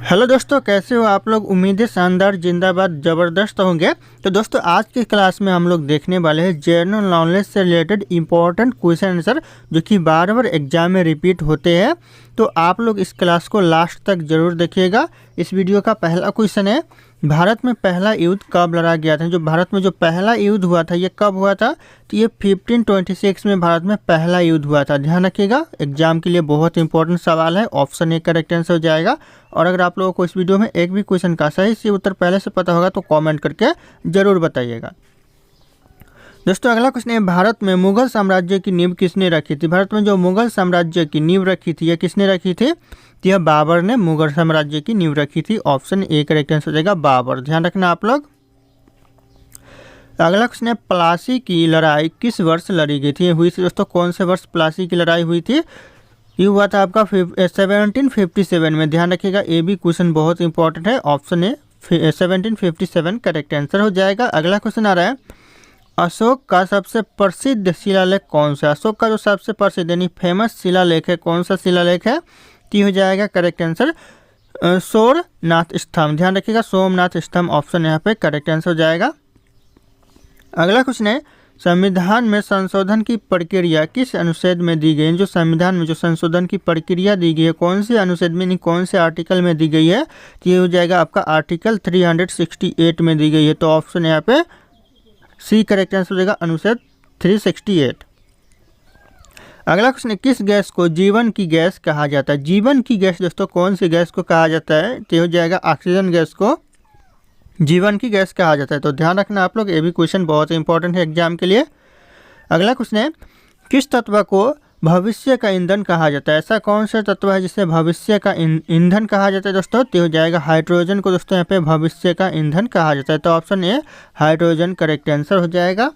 Hello दोस्तों, कैसे हो आप लोग। उम्मीद है शानदार, जिंदाबाद, ज़बरदस्त होंगे। तो दोस्तों आज की क्लास में हम लोग देखने वाले हैं जनरल नॉलेज से रिलेटेड इंपॉर्टेंट क्वेश्चन आंसर जो कि बार बार एग्जाम में रिपीट होते हैं। तो आप लोग इस क्लास को लास्ट तक ज़रूर देखिएगा। इस वीडियो का पहला क्वेश्चन है, भारत में पहला युद्ध कब लड़ा गया था। जो भारत में जो पहला युद्ध हुआ था ये कब हुआ था, तो ये 1526 में भारत में पहला युद्ध हुआ था। ध्यान रखिएगा, एग्जाम के लिए बहुत इंपॉर्टेंट सवाल है। ऑप्शन ए करेक्ट आंसर हो जाएगा। और अगर आप लोगों को इस वीडियो में एक भी क्वेश्चन का सही से उत्तर पहले से पता होगा तो कमेंट करके ज़रूर बताइएगा। दोस्तों अगला क्वेश्चन है, भारत में मुगल साम्राज्य की नींव किसने रखी थी। भारत में जो मुगल साम्राज्य की नींव रखी थी यह किसने रखी थी, तो यह बाबर ने मुगल साम्राज्य की नींव रखी थी। ऑप्शन ए करेक्ट आंसर हो जाएगा बाबर। ध्यान रखना आप लोग। अगला क्वेश्चन है, प्लासी की लड़ाई किस वर्ष लड़ी गई थी। हुई थी दोस्तों कौन से वर्ष प्लासी की लड़ाई हुई थी, ये हुआ था आपका 1757 में। ध्यान रखिएगा, ये भी क्वेश्चन बहुत इंपॉर्टेंट है। ऑप्शन ए 1757 करेक्ट आंसर हो जाएगा। अगला क्वेश्चन आ रहा है, अशोक का सबसे प्रसिद्ध शिलालेख कौन सा। अशोक का जो सबसे प्रसिद्ध यानी फेमस शिलालेख है, कौन सा शिलालेख है, तो हो जाएगा करेक्ट आंसर सोमनाथ स्तंभ। ध्यान रखिएगा, सोमनाथ स्तंभ ऑप्शन यहाँ पे करेक्ट आंसर हो जाएगा। अगला क्वेश्चन है, संविधान में संशोधन की प्रक्रिया किस अनुच्छेद में दी गई है। जो संविधान में जो संशोधन की प्रक्रिया दी गई है कौन से अनुच्छेद में, कौन से आर्टिकल में दी गई है, तो ये हो जाएगा आपका आर्टिकल 368 में दी गई है। तो ऑप्शन यहाँ पे सी करेक्ट आंसर हो जाएगा, अनुच्छेद 368। अगला क्वेश्चन है, किस गैस को जीवन की गैस कहा जाता है। जीवन की गैस दोस्तों कौन सी गैस को कहा जाता है, तो हो जाएगा ऑक्सीजन गैस को जीवन की गैस कहा जाता है। तो ध्यान रखना आप लोग, ये भी क्वेश्चन बहुत इंपॉर्टेंट है एग्जाम के लिए। अगला क्वेश्चन है, किस तत्व को भविष्य का ईंधन कहा जाता है। ऐसा कौन सा तत्व है जिसे भविष्य का ईंधन कहा जाता है दोस्तों, तो हो जाएगा हाइड्रोजन को दोस्तों यहाँ पे भविष्य का ईंधन कहा जाता है। तो option A hydrogen correct answer हो जाएगा।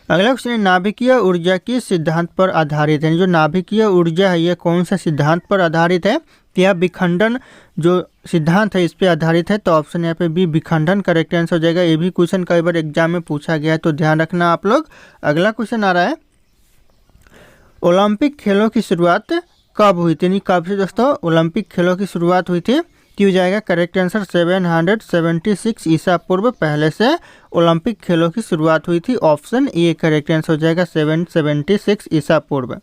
अगला क्वेश्चन है, नाभिकीय ऊर्जा किस सिद्धांत पर आधारित है। जो नाभिकीय ऊर्जा है ये कौन सा सिद्धांत पर आधारित है, यह विखंडन जो सिद्धांत है इस पे आधारित है। तो ऑप्शन यहाँ पे बी विखंडन करेक्ट आंसर हो जाएगा। ये भी क्वेश्चन कई बार एग्जाम में पूछा गया है, तो ध्यान रखना आप लोग। अगला क्वेश्चन आ रहा है, ओलंपिक खेलों की शुरुआत कब हुई थी, कब से दोस्तों ओलंपिक खेलों की शुरुआत हुई थी, हो जाएगा करेक्ट आंसर 776 ईसा पूर्व पहले से ओलंपिक खेलों की शुरुआत हुई थी। ऑप्शन ए करेक्ट आंसर हो जाएगा 776 ईसा पूर्व।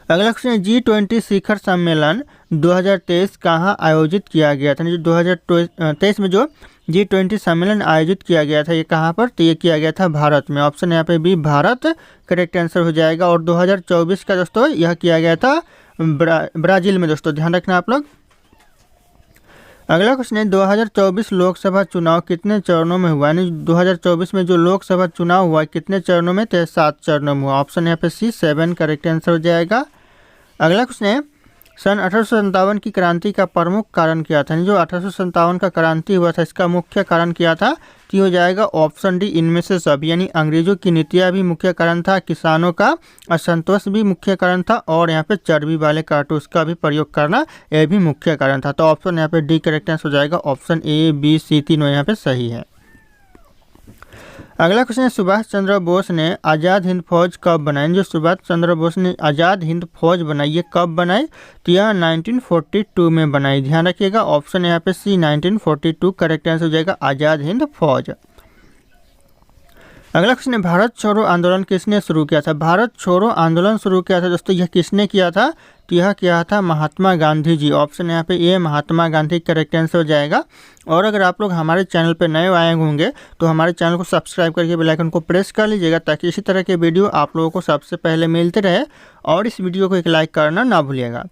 अगला क्वेश्चन है, G20 शिखर सम्मेलन 2023 कहाँ आयोजित किया गया था। जो 2023 में जो G20 सम्मेलन आयोजित किया गया था ये कहाँ पर, तो ये किया गया था भारत में। ऑप्शन यहाँ पे भी भारत करेक्ट आंसर हो जाएगा। और 2024 का दोस्तों यह किया गया था ब्राज़ील में। दोस्तों ध्यान रखना आप लोग। अगला क्वेश्चन है, 2024 लोकसभा चुनाव कितने चरणों में हुआ। यानी 2024 में जो लोकसभा चुनाव हुआ कितने चरणों में, तो 7 चरणों में हुआ। ऑप्शन यहाँ पे सी 7 करेक्ट आंसर हो जाएगा। अगला क्वेश्चन है, सन 1857 की क्रांति का प्रमुख कारण क्या था। जो 1857 का क्रांति हुआ था इसका मुख्य कारण क्या था, तो हो जाएगा ऑप्शन डी इनमें से सब। यानी अंग्रेजों की नीतियाँ भी मुख्य कारण था, किसानों का असंतोष भी मुख्य कारण था, और यहाँ पे चर्बी वाले कारतूस का भी प्रयोग करना यह भी मुख्य कारण था। तो ऑप्शन यहाँ पे डी करेक्ट आंसर हो जाएगा। ऑप्शन ए बी सी तीनों यहाँ पे सही है। अगला क्वेश्चन है, सुभाष चंद्र बोस ने आज़ाद हिंद फौज कब बनाई। जो सुभाष चंद्र बोस ने आज़ाद हिंद फौज बनाई ये कब बनाई, तो यह 1942 में बनाई। ध्यान रखिएगा, ऑप्शन यहाँ पे सी 1942 करेक्ट आंसर हो जाएगा, आज़ाद हिंद फौज। अगला क्वेश्चन है, भारत छोड़ो आंदोलन किसने शुरू किया था। भारत छोड़ो आंदोलन शुरू किया था दोस्तों यह किसने किया था, तो यह किया था महात्मा गांधी जी। ऑप्शन यहाँ पे ये महात्मा गांधी करेक्ट आंसर हो जाएगा। और अगर आप लोग हमारे चैनल पे नए आए होंगे तो हमारे चैनल को सब्सक्राइब करके बेल आइकन को प्रेस कर लीजिएगा ताकि इसी तरह के वीडियो आप लोगों को सबसे पहले मिलते रहे। और इस वीडियो को एक लाइक करना ना भूलिएगा।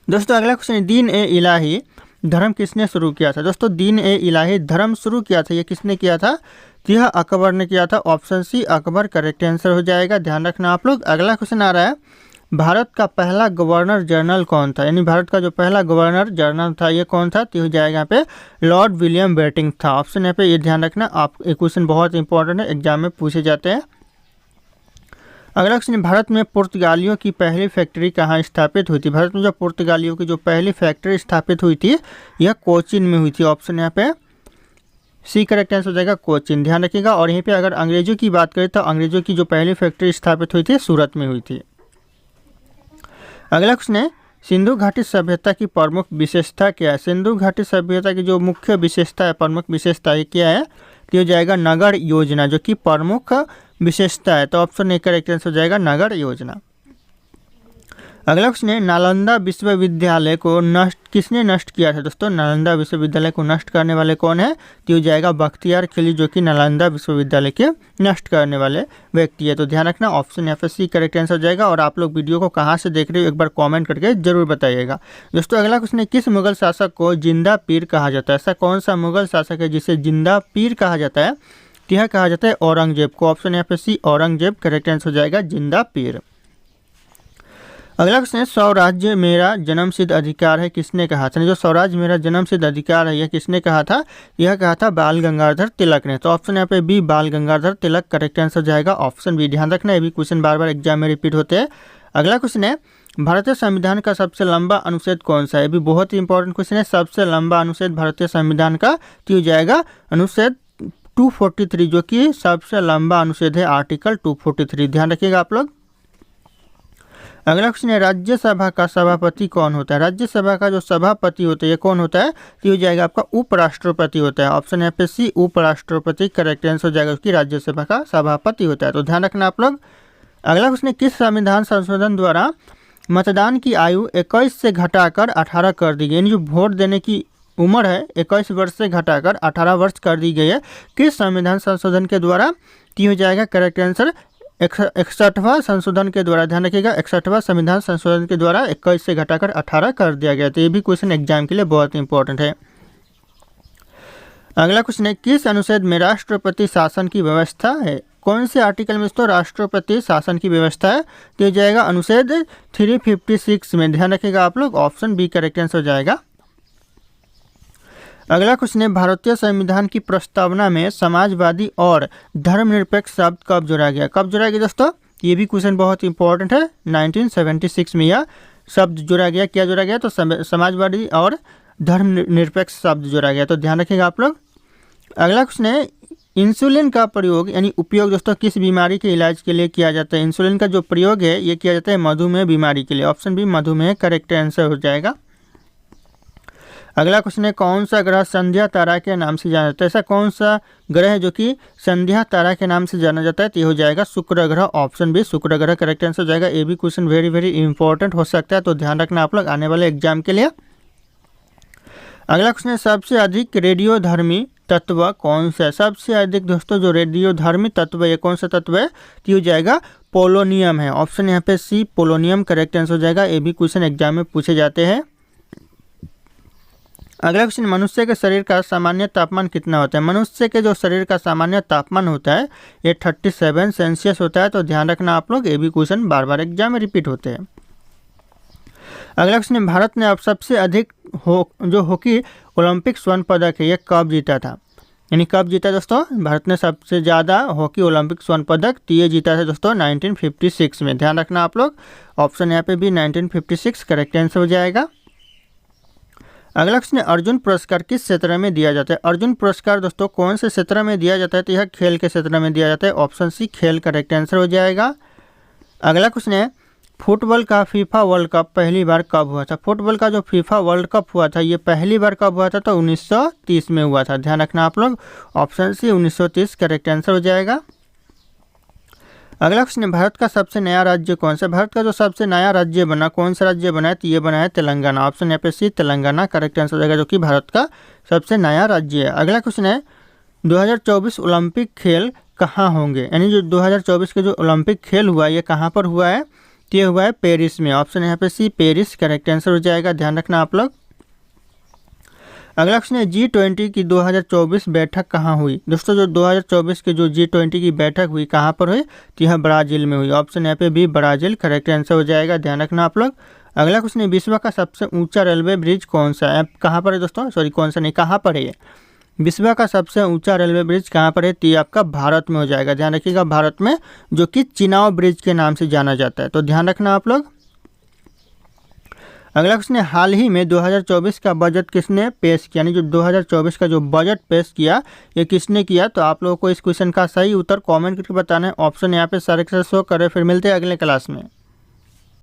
दोस्तों अगला क्वेश्चन है, दीन ए इलाही धर्म किसने शुरू किया था। दोस्तों दीन ए इलाही धर्म शुरू किया था ये किसने किया था, तो यह अकबर ने किया था। Option C Akbar correct answer हो जाएगा। ध्यान रखना आप लोग। अगला क्वेश्चन आ रहा है, भारत का पहला गवर्नर जनरल कौन था। यानी भारत का जो पहला गवर्नर जनरल था ये कौन था, तो हो जाएगा यहाँ पे लॉर्ड विलियम बेंटिंक था। ऑप्शन यहाँ पे ये ध्यान रखना, आप ये क्वेश्चन बहुत इंपॉर्टेंट है, एग्जाम में पूछे जाते हैं। अगला क्वेश्चन, भारत में पुर्तगालियों की पहली फैक्ट्री कहाँ स्थापित हुई थी। भारत में जो पुर्तगालियों की जो पहली फैक्ट्री स्थापित हुई थी यह कोचीन में हुई थी। ऑप्शन यहाँ पे सी करेक्ट आंसर हो जाएगा, कोचीन। ध्यान रखिएगा। और यहीं पे अगर अंग्रेजों की बात करें तो अंग्रेजों की जो पहली फैक्ट्री स्थापित हुई थी सूरत में हुई थी। अगला क्वेश्चन है, सिंधु घाटी सभ्यता की प्रमुख विशेषता क्या है? सिंधु घाटी सभ्यता की जो मुख्य विशेषता है, प्रमुख विशेषता है क्या है? तो हो जाएगा नगर योजना, जो कि प्रमुख विशेषता है। तो ऑप्शन ए करेक्ट आंसर हो जाएगा नगर योजना। अगला क्वेश्चन है, नालंदा विश्वविद्यालय को किसने नष्ट किया था? दोस्तों नालंदा विश्वविद्यालय को नष्ट करने वाले कौन है? तो हो जाएगा बख्तियार खिलजी, जो कि नालंदा विश्वविद्यालय के नष्ट करने वाले व्यक्ति है। तो ध्यान रखना, ऑप्शन यहाँ पे सी करेक्ट आंसर हो जाएगा। और आप लोग वीडियो को कहाँ से देख रहे हो एक बार कॉमेंट करके जरूर बताइएगा। दोस्तों अगला क्वेश्चन है, किस मुगल शासक को जिंदा पीर कहा जाता है? ऐसा कौन सा मुगल शासक है जिसे जिंदा पीर कहा जाता है? तो यह कहा जाता है औरंगजेब को। ऑप्शन यहाँ पे सी औरंगजेब करेक्ट आंसर हो जाएगा, जिंदा पीर। अगला क्वेश्चन है, स्वराज्य मेरा जन्मसिद्ध अधिकार है किसने कहा था? जो स्वराज्य मेरा जन्मसिद्ध अधिकार है यह किसने कहा था? यह कहा था बाल गंगाधर तिलक ने। तो ऑप्शन यहाँ पे बी बाल गंगाधर तिलक करेक्ट आंसर जाएगा, ऑप्शन बी। ध्यान रखना, ये भी क्वेश्चन बार बार एग्जाम में रिपीट होते हैं। अगला क्वेश्चन है, भारतीय संविधान का सबसे लंबा अनुच्छेद कौन सा है? भी बहुत ही इंपॉर्टेंट क्वेश्चन है। सबसे लंबा अनुच्छेद भारतीय संविधान का तो हो जाएगा अनुच्छेद 243, जो कि सबसे लंबा अनुच्छेद है, आर्टिकल 243। ध्यान रखिएगा आप लोग। अगला क्वेश्चन है, राज्यसभा का सभापति कौन होता है? राज्यसभा का जो सभापति होता है ये कौन होता है? तो हो जाएगा आपका उपराष्ट्रपति होता है। ऑप्शन यहाँ पे सी उपराष्ट्रपति करेक्ट आंसर हो जाएगा, उसकी राज्यसभा का सभापति होता है। तो ध्यान रखना आप लोग। अगला क्वेश्चन है, किस संविधान संशोधन द्वारा मतदान की आयु 21 से घटाकर 18 कर दी गई? यानी जो वोट देने की उम्र है 21 वर्ष से घटाकर 18 वर्ष कर दी गई है, किस संविधान संशोधन के द्वारा? तो हो जाएगा करेक्ट आंसर 61वां संशोधन के द्वारा। ध्यान रखिएगा, 61वां संविधान संशोधन के द्वारा 21 से घटाकर 18 कर दिया गया। तो ये भी क्वेश्चन एग्जाम के लिए बहुत इंपॉर्टेंट है। अगला क्वेश्चन है, किस अनुच्छेद में राष्ट्रपति शासन की व्यवस्था है? कौन से आर्टिकल में दोस्तों राष्ट्रपति शासन की व्यवस्था है? तो हो जाएगा अनुच्छेद 356 में। ध्यान रखिएगा आप लोग, ऑप्शन बी करेक्ट आंसर हो जाएगा। अगला क्वेश्चन है, भारतीय संविधान की प्रस्तावना में समाजवादी और धर्मनिरपेक्ष शब्द कब जोड़ा गया? कब जोड़ा गया दोस्तों? ये भी क्वेश्चन बहुत इंपॉर्टेंट है। 1976 में यह शब्द जोड़ा गया। क्या जोड़ा गया? तो समाजवादी और धर्मनिरपेक्ष शब्द जोड़ा गया। तो ध्यान रखिएगा आप लोग। अगला क्वेश्चन है, इंसुलिन का प्रयोग यानी उपयोग दोस्तों किस बीमारी के इलाज के लिए किया जाता है? इंसुलिन का जो प्रयोग है ये किया जाता है मधुमेह बीमारी के लिए। ऑप्शन बी मधुमेह करेक्ट आंसर हो जाएगा। अगला क्वेश्चन है, कौन सा ग्रह संध्या तारा के नाम से जाना जाता है? ऐसा कौन सा ग्रह है जो कि संध्या तारा के नाम से जाना जाता है? तो ये हो जाएगा शुक्र ग्रह। ऑप्शन बी शुक्र ग्रह करेक्ट आंसर हो जाएगा। ये भी क्वेश्चन वेरी वेरी इंपॉर्टेंट हो सकता है, तो ध्यान रखना आप लोग आने वाले एग्जाम के लिए। अगला क्वेश्चन है, सबसे अधिक रेडियोधर्मी तत्व कौन सा है? सबसे अधिक दोस्तों जो रेडियोधर्मी तत्व है ये कौन सा तत्व है? तो हो जाएगा पोलोनियम है। ऑप्शन यहाँ पे सी पोलोनियम करेक्ट आंसर हो जाएगा। ये भी क्वेश्चन एग्जाम में पूछे जाते हैं। अगला क्वेश्चन, मनुष्य के शरीर का सामान्य तापमान कितना होता है? मनुष्य के जो शरीर का सामान्य तापमान होता है ये 37 सेल्सियस होता है। तो ध्यान रखना आप लोग, ये भी क्वेश्चन बार बार एग्जाम में रिपीट होते हैं। अगला क्वेश्चन, भारत ने अब सबसे अधिक जो हॉकी ओलंपिक स्वर्ण पदक है ये कब जीता था? यानी कब जीता दोस्तों? भारत ने सबसे ज़्यादा हॉकी ओलंपिक स्वर्ण पदक ये जीता था दोस्तों 1956 में। ध्यान रखना आप लोग, ऑप्शन यहाँ पे भी 1956 करेक्ट आंसर हो जाएगा। अगला क्वेश्चन, अर्जुन पुरस्कार किस क्षेत्र में दिया जाता है? अर्जुन पुरस्कार दोस्तों कौन से क्षेत्र में दिया जाता है? तो यह खेल के क्षेत्र में दिया जाता है। ऑप्शन सी खेल करेक्ट आंसर हो जाएगा। अगला क्वेश्चन है, फुटबॉल का फीफा वर्ल्ड कप पहली बार कब हुआ था? फुटबॉल का जो फीफा वर्ल्ड कप हुआ था ये पहली बार कब हुआ था? तो 1930 में हुआ था। ध्यान रखना आप लोग, ऑप्शन सी 1930 करेक्ट आंसर हो जाएगा। अगला क्वेश्चन है, भारत का सबसे नया राज्य कौन सा? भारत का जो सबसे नया राज्य बना, कौन सा राज्य बना है? तो ये बना है तेलंगाना। ऑप्शन यहाँ पे सी तेलंगाना करेक्ट आंसर हो जाएगा, जो कि भारत का सबसे नया राज्य है। अगला क्वेश्चन है, 2024 ओलंपिक खेल कहाँ होंगे? यानी जो 2024 के जो ओलंपिक खेल हुआ ये कहाँ पर हुआ है? तो ये हुआ है पेरिस में। ऑप्शन यहाँ पे सी पेरिस करेक्ट आंसर हो जाएगा। ध्यान रखना आप लोग। अगला क्वेश्चन है, G20 की 2024 बैठक कहाँ हुई? दोस्तों जो 2024 की जो G20 की बैठक हुई कहाँ पर हुई? तो यह ब्राज़ील में हुई। ऑप्शन यहाँ पे भी ब्राज़ील करेक्ट आंसर हो जाएगा। ध्यान रखना आप लोग। अगला क्वेश्चन है, विश्व का सबसे ऊंचा रेलवे ब्रिज कौन सा है? कहाँ पर है दोस्तों? सॉरी कौन सा नहीं, कहाँ पर है ये? विश्व का सबसे ऊंचा रेलवे ब्रिज कहाँ पर है? तो ये आपका भारत में हो जाएगा। ध्यान रखिएगा, भारत में, जो कि चिनाव ब्रिज के नाम से जाना जाता है। तो ध्यान रखना आप लोग। अगला क्वेश्चन है, हाल ही में 2024 का बजट किसने पेश किया? यानी जो 2024 का जो बजट पेश किया ये किसने किया? तो आप लोगों को इस क्वेश्चन का सही उत्तर कमेंट करके बताना है। ऑप्शन यहाँ पे सारे शो करे। फिर मिलते हैं अगले क्लास में।